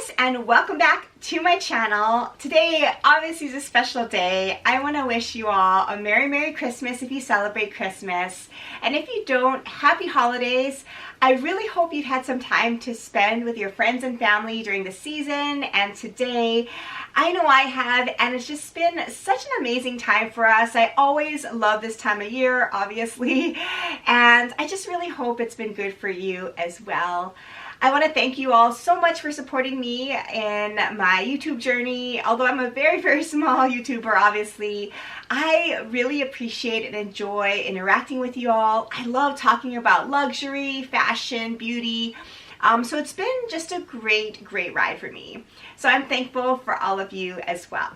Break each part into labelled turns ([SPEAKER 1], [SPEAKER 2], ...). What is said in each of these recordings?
[SPEAKER 1] Christmas and welcome back to my channel. Today obviously is a special day. I want to wish you all a Merry Christmas if you celebrate Christmas, and if you don't, happy holidays. I really hope you've had some time to spend with your friends and family during the season, and today I know I have, and it's just been such an amazing time for us. I always love this time of year, obviously, and I just really hope it's been good for you as well. I want to thank you all so much for supporting me in my YouTube journey. Although I'm a very small YouTuber, obviously, I really appreciate and enjoy interacting with you all. I love talking about luxury, fashion, beauty. So it's been just a great ride for me. So I'm thankful for all of you as well.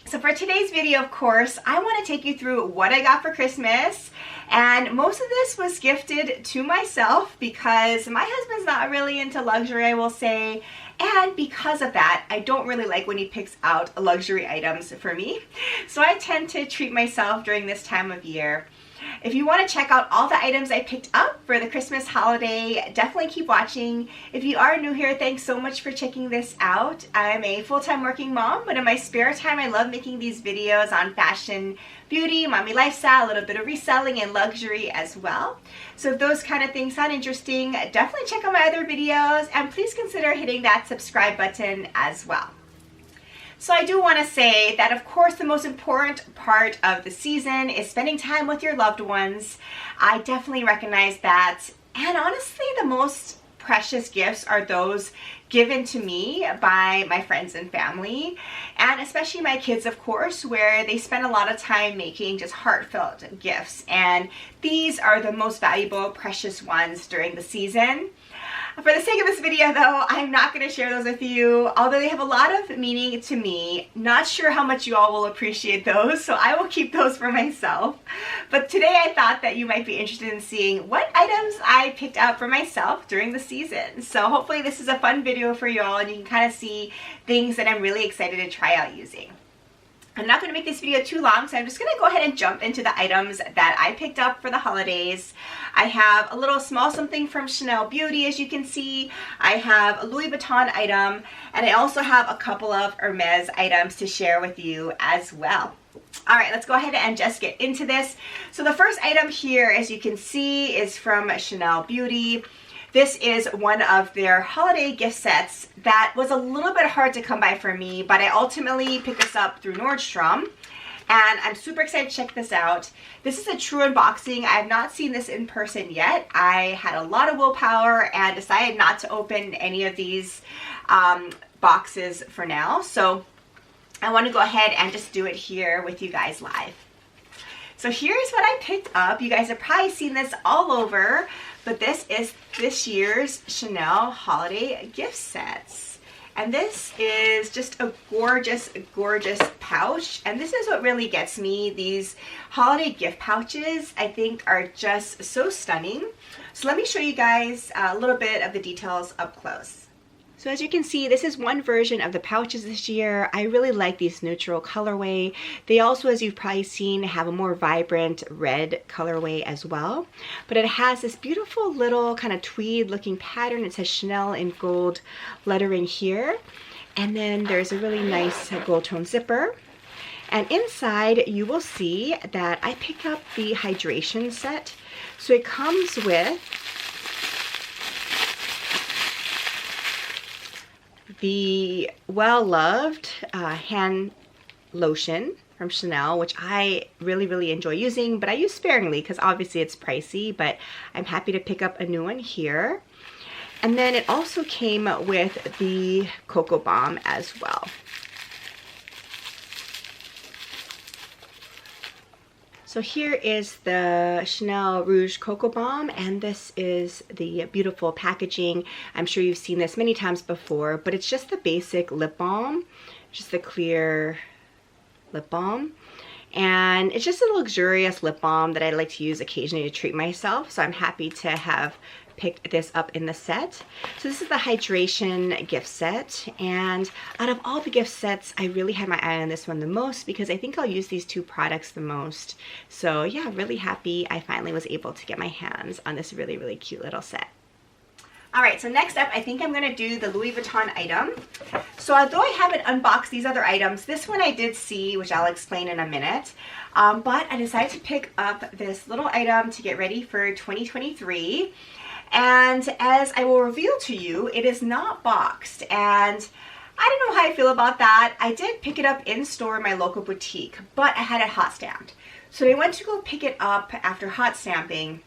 [SPEAKER 1] So for today's video, of course, I want to take you through what I got for Christmas. And most of this was gifted to myself because my husband's not really into luxury, I will say. And because of that, I don't really like when he picks out luxury items for me. So I tend to treat myself during this time of year. If you want to check out all the items I picked up for the Christmas holiday, definitely keep watching. If you are new here, thanks so much for checking this out. I'm a full-time working mom, but in my spare time, I love making these videos on fashion, beauty, mommy lifestyle, a little bit of reselling and luxury as well. So if those kind of things sound interesting, definitely check out my other videos, and please consider hitting that subscribe button as well. So I do want to say that, of course, the most important part of the season is spending time with your loved ones. I definitely recognize that. And honestly, the most precious gifts are those given to me by my friends and family, and especially my kids, of course, where they spend a lot of time making just heartfelt gifts. And these are the most valuable, precious ones during the season. For the sake of this video, though, I'm not going to share those with you, although they have a lot of meaning to me. Not sure how much you all will appreciate those, so I will keep those for myself. But today I thought that you might be interested in seeing what items I picked out for myself during the season. So hopefully this is a fun video for you all, and you can kind of see things that I'm really excited to try out using. I'm not going to make this video too long, so I'm just going to go ahead and jump into the items that I picked up for the holidays. I have a little small something from Chanel Beauty, as you can see. I have a Louis Vuitton item, and I also have a couple of Hermès items to share with you as well. All right, let's go ahead and just get into this. So the first item here, as you can see, is from Chanel Beauty. This is one of their holiday gift sets that was a little bit hard to come by for me, but I ultimately picked this up through Nordstrom, and I'm super excited to check this out. This is a true unboxing. I have not seen this in person yet. I had a lot of willpower and decided not to open any of these boxes for now, so I want to go ahead and just do it here with you guys live. So here's what I picked up. You guys have probably seen this all over, but this is this year's Chanel holiday gift sets. And this is just a gorgeous pouch. And this is what really gets me. These holiday gift pouches, I think, are just so stunning. So let me show you guys a little bit of the details up close. So as you can see, this is one version of the pouches this year. I really like these neutral colorway. They also, as you've probably seen, have a more vibrant red colorway as well. But it has this beautiful little kind of tweed looking pattern. It says Chanel in gold lettering here. And then there's a really nice gold tone zipper. And inside you will see that I picked up the hydration set. So it comes with the well-loved hand lotion from Chanel, which I really enjoy using, but I use sparingly because obviously it's pricey, but I'm happy to pick up a new one here. And then it also came with the Cocoa Balm as well. So here is the Chanel Rouge Cocoa Balm, and this is the beautiful packaging. I'm sure you've seen this many times before, but it's just the basic lip balm, just the clear lip balm. And it's just a luxurious lip balm that I like to use occasionally to treat myself, so I'm happy to have picked this up in the set. So this is the hydration gift set, and out of all the gift sets, I really had my eye on this one the most because I think I'll use these two products the most. So yeah, really happy I finally was able to get my hands on this really cute little set. All right, so next up, I think I'm gonna do the Louis Vuitton item. So although I haven't unboxed these other items, this one I did see, which I'll explain in a minute. But I decided to pick up this little item to get ready for 2023. And as I will reveal to you, it is not boxed. And I don't know how I feel about that. I did pick it up in store in my local boutique, but I had it hot stamped. So I went to go pick it up after hot stamping.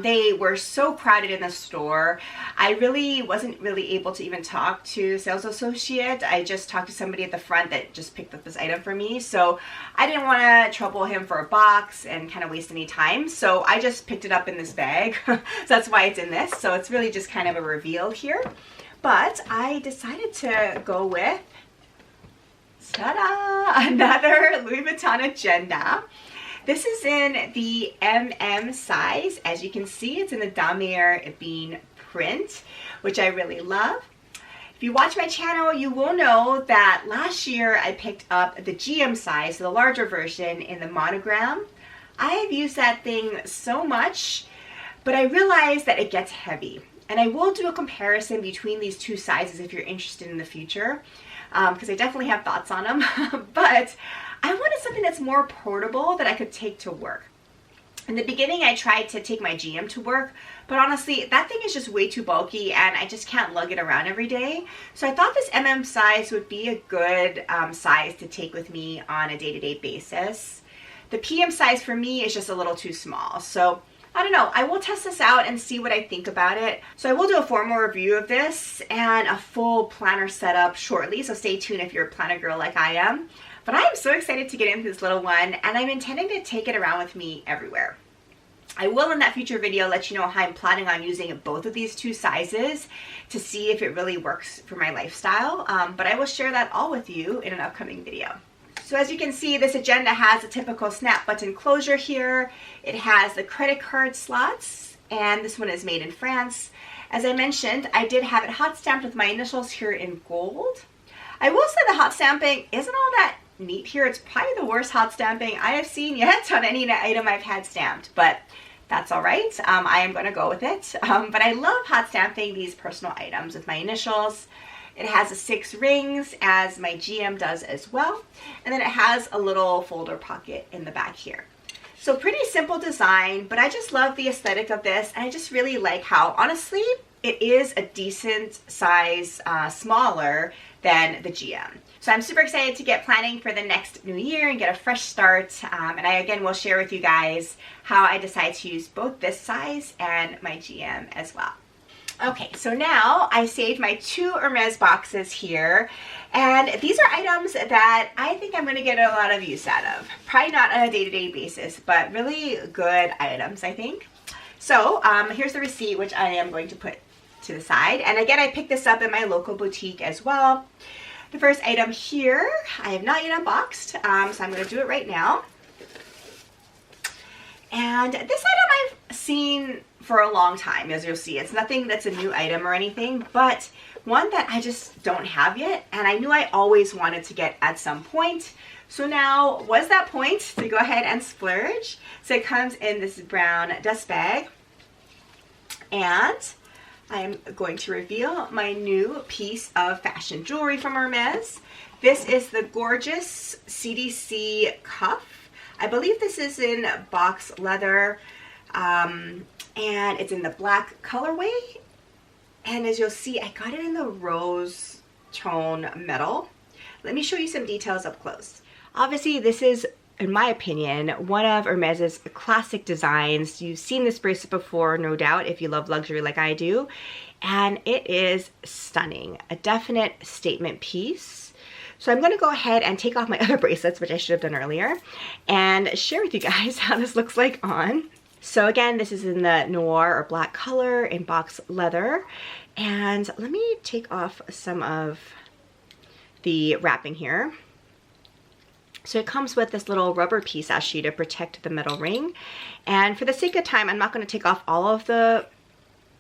[SPEAKER 1] They were so crowded in the store. I wasn't really able to even talk to a sales associate. I just talked to somebody at the front that just picked up this item for me. So I didn't want to trouble him for a box and kind of waste any time. So I just picked it up in this bag. So that's why it's in this. So it's really just kind of a reveal here. But I decided to go with, ta-da, another Louis Vuitton agenda. This is in the size. As you can see, it's in the damier bean print, which I really love. If you watch my channel, you will know that last year I picked up the GM size, so the larger version in the monogram. I have used that thing so much, but I realized that it gets heavy. And I will do a comparison between these two sizes if you're interested in the future, because I definitely have thoughts on them. But I wanted something that's more portable that I could take to work. In the beginning, I tried to take my GM to work, but honestly, that thing is just way too bulky and I just can't lug it around every day. So I thought this size would be a good size to take with me on a day-to-day basis. The PM size for me is just a little too small. So I don't know, I will test this out and see what I think about it. So I will do a formal review of this and a full planner setup shortly, so stay tuned if you're a planner girl like I am. But I am so excited to get into this little one, and I'm intending to take it around with me everywhere. I will in that future video let you know how I'm planning on using both of these two sizes to see if it really works for my lifestyle, but I will share that all with you in an upcoming video. So as you can see, this agenda has a typical snap button closure here. It has the credit card slots, and this one is made in France. As I mentioned, I did have it hot stamped with my initials here in gold. I will say the hot stamping isn't all that neat here. It's probably the worst hot stamping I have seen yet on any item I've had stamped, but that's all right. I am going to go with it. But I love hot stamping these personal items with my initials. It has 6 rings, as my GM does as well. And then it has a little folder pocket in the back here. So pretty simple design, but I just love the aesthetic of this. And I just really like how, honestly, it is a decent size, smaller than the GM. So I'm super excited to get planning for the next new year and get a fresh start. And I again will share with you guys how I decide to use both this size and my GM as well. Okay, so now I saved my 2 Hermès boxes here, and these are items that I think I'm going to get a lot of use out of. Probably not on a day-to-day basis, but really good items, I think. So here's the receipt, which I am going to put to the side. And again, I picked this up in my local boutique as well. The first item here, I have not yet unboxed, so I'm going to do it right now. And this item I've seen for a long time, as you'll see. It's nothing that's a new item or anything, but one that I just don't have yet, and I knew I always wanted to get at some point. So now was that point to go ahead and splurge. So it comes in this brown dust bag, and I am going to reveal my new piece of fashion jewelry from Hermès. This is the gorgeous CDC cuff. I believe this is in box leather, and it's in the black colorway. And as you'll see, I got it in the rose tone metal. Let me show you some details up close. Obviously, this is, in my opinion, one of Hermès's classic designs. You've seen this bracelet before, no doubt, if you love luxury like I do. And it is stunning, a definite statement piece. So I'm going to go ahead and take off my other bracelets, which I should have done earlier, and share with you guys how this looks like on. So again, this is in the noir or black color in box leather. And let me take off some of the wrapping here. So it comes with this little rubber piece actually to protect the metal ring. And for the sake of time, I'm not going to take off all of the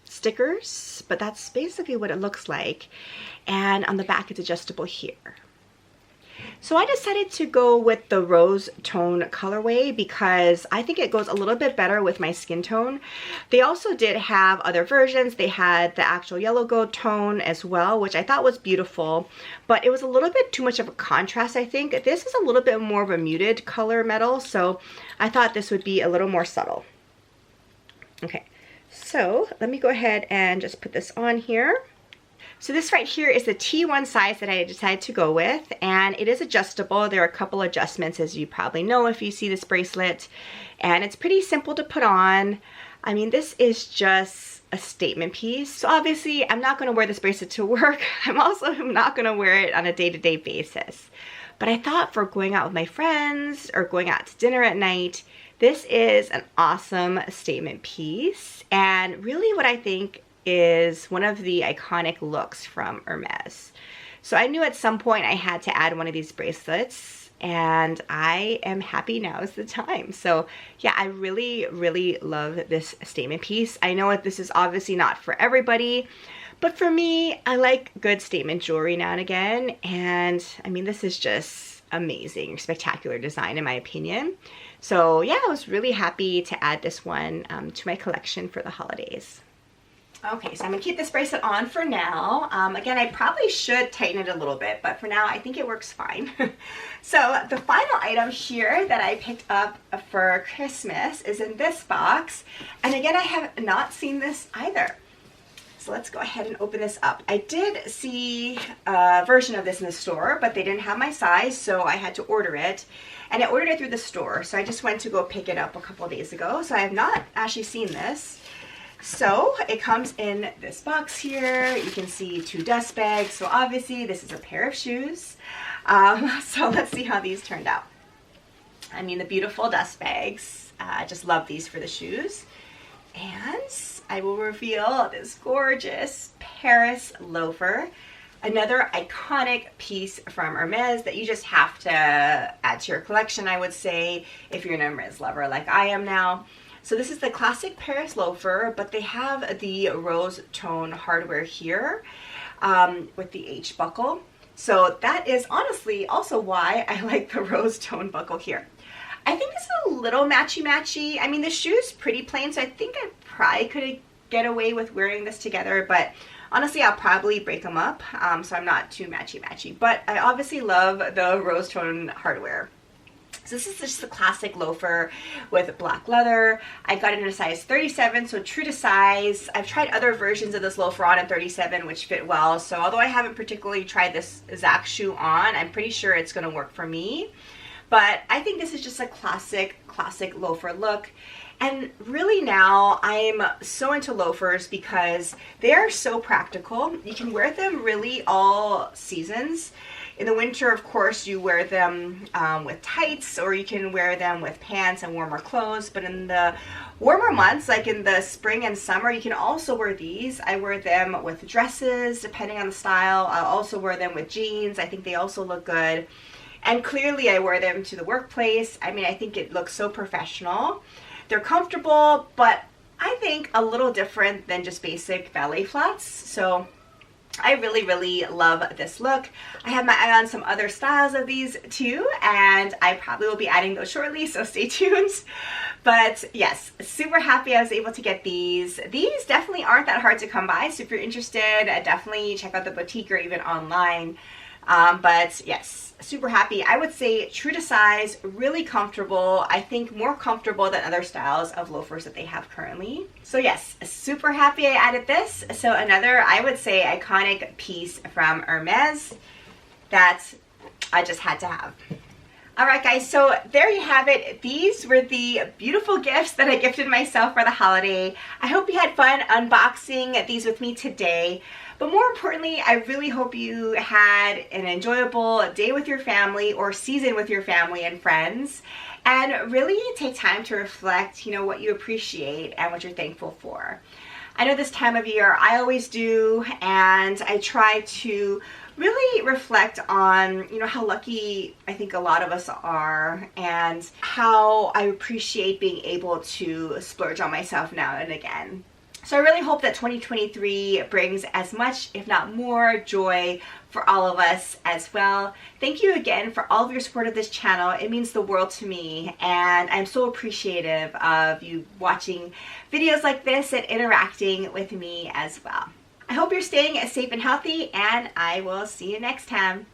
[SPEAKER 1] stickers, but that's basically what it looks like. And on the back, it's adjustable here. So I decided to go with the rose tone colorway because I think it goes a little bit better with my skin tone. They also did have other versions. They had the actual yellow gold tone as well, which I thought was beautiful, but it was a little bit too much of a contrast, I think. This is a little bit more of a muted color metal, so I thought this would be a little more subtle. Okay, so let me go ahead and just put this on here. So this right here is the T1 size that I decided to go with, and it is adjustable. There are a couple adjustments, as you probably know if you see this bracelet, and it's pretty simple to put on. I mean, this is just a statement piece. So obviously I'm not going to wear this bracelet to work. I'm also not going to wear it on a day-to-day basis. But I thought for going out with my friends or going out to dinner at night, this is an awesome statement piece, and really what I think is one of the iconic looks from Hermès. So I knew at some point I had to add one of these bracelets, and I am happy now is the time. So yeah, I really, really love this statement piece. I know that this is obviously not for everybody, but for me, I like good statement jewelry now and again, and I mean, this is just amazing, spectacular design in my opinion. So yeah, I was really happy to add this one to my collection for the holidays. Okay, so I'm gonna keep this bracelet on for now. Again, I probably should tighten it a little bit, but for now I think it works fine. So the final item here that I picked up for Christmas is in this box. And again, I have not seen this either. So let's go ahead and open this up. I did see a version of this in the store, but they didn't have my size, so I had to order it. And I ordered it through the store, so I just went to go pick it up a couple of days ago. So I have not actually seen this. So it comes in this box here. You can see 2 dust bags. So obviously this is a pair of shoes. So let's see how these turned out. I mean, the beautiful dust bags. I just love these for the shoes. And I will reveal this gorgeous Paris loafer. Another iconic piece from Hermès that you just have to add to your collection, I would say, if you're an Hermès lover like I am now. So this is the classic Paris loafer, but they have the rose tone hardware here with the H buckle. So that is honestly also why I like the rose tone buckle here. I think this is a little matchy-matchy. I mean, the shoe's pretty plain, so I think I probably could get away with wearing this together, but honestly, I'll probably break them up, so I'm not too matchy-matchy. But I obviously love the rose tone hardware. So this is just the classic loafer with black leather. I got it in a size 37, so true to size. I've tried other versions of this loafer on in 37, which fit well. So although I haven't particularly tried this exact shoe on, I'm pretty sure it's going to work for me. But I think this is just a classic loafer look. And really now I'm so into loafers because they are so practical. You can wear them really all seasons. In the winter, of course, you wear them with tights, or you can wear them with pants and warmer clothes. But in the warmer months, like in the spring and summer, you can also wear these. I wear them with dresses, depending on the style. I'll also wear them with jeans. I think they also look good. And clearly I wear them to the workplace. I mean, I think it looks so professional. They're comfortable, but I think a little different than just basic ballet flats. So I really, really love this look. I have my eye on some other styles of these too, and I probably will be adding those shortly, so stay tuned. But yes, super happy I was able to get these. These definitely aren't that hard to come by, so if you're interested, definitely check out the boutique or even online. But yes, super happy. I would say true to size, really comfortable. I think more comfortable than other styles of loafers that they have currently. So yes, super happy I added this. So another, I would say, iconic piece from Hermès that I just had to have. Alright guys, so there you have it. These were the beautiful gifts that I gifted myself for the holiday. I hope you had fun unboxing these with me today. But more importantly, I really hope you had an enjoyable day with your family or season with your family and friends, and really take time to reflect, you know, what you appreciate and what you're thankful for. I know this time of year I always do, and I try to really reflect on, you know, how lucky I think a lot of us are and how I appreciate being able to splurge on myself now and again. So I really hope that 2023 brings as much, if not more, joy for all of us as well. Thank you again for all of your support of this channel. It means the world to me, and I'm so appreciative of you watching videos like this and interacting with me as well. I hope you're staying safe and healthy, and I will see you next time.